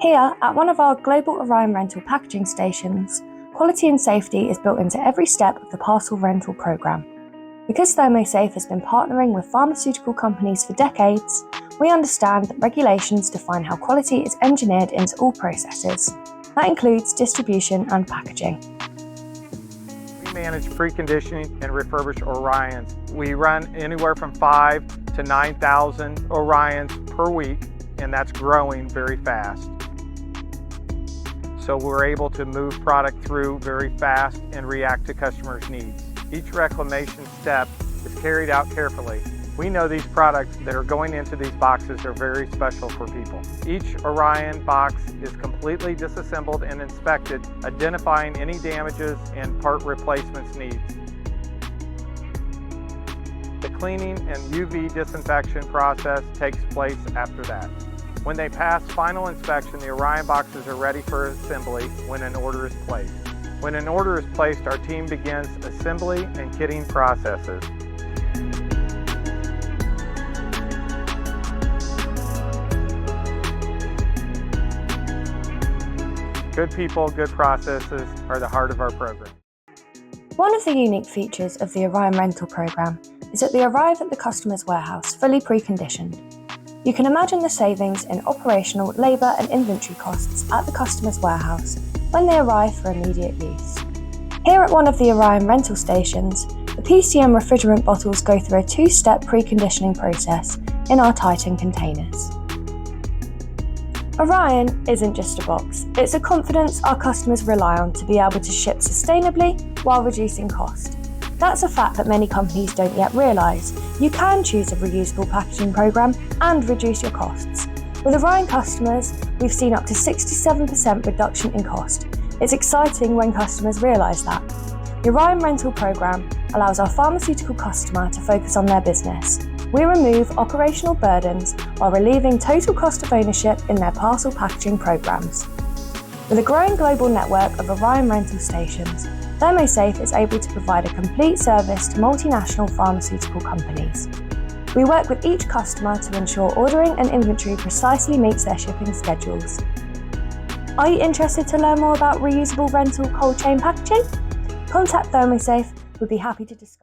Here, at one of our global Orion rental packaging stations, quality and safety is built into every step of the parcel rental program. Because ThermoSafe has been partnering with pharmaceutical companies for decades, we understand that regulations define how quality is engineered into all processes. That includes distribution and packaging. We manage preconditioning and refurbish Orions. We run anywhere from 5,000 to 9,000 Orions per week, and that's growing very fast. So we're able to move product through very fast and react to customers' needs. Each reclamation step is carried out carefully. We know these products that are going into these boxes are very special for people. Each Orion box is completely disassembled and inspected, identifying any damages and part replacements needs. The cleaning and UV disinfection process takes place after that. When they pass final inspection, the Orion boxes are ready for assembly when an order is placed. When an order is placed, our team begins assembly and kitting processes. Good people, good processes are the heart of our program. One of the unique features of the Orion rental program is that they arrive at the customer's warehouse fully preconditioned. You can imagine the savings in operational, labour and inventory costs at the customer's warehouse when they arrive for immediate use. Here at one of the Orion rental stations, the PCM refrigerant bottles go through a two-step preconditioning process in our Titan containers. Orion isn't just a box, it's a confidence our customers rely on to be able to ship sustainably while reducing cost. That's a fact that many companies don't yet realise. You can choose a reusable packaging programme and reduce your costs. With Orion customers, we've seen up to 67% reduction in cost. It's exciting when customers realise that. The Orion rental programme allows our pharmaceutical customer to focus on their business. We remove operational burdens while relieving total cost of ownership in their parcel packaging programmes. With a growing global network of Orion rental stations, ThermoSafe is able to provide a complete service to multinational pharmaceutical companies. We work with each customer to ensure ordering and inventory precisely meets their shipping schedules. Are you interested to learn more about reusable rental cold chain packaging? Contact ThermoSafe, we'd be happy to discuss.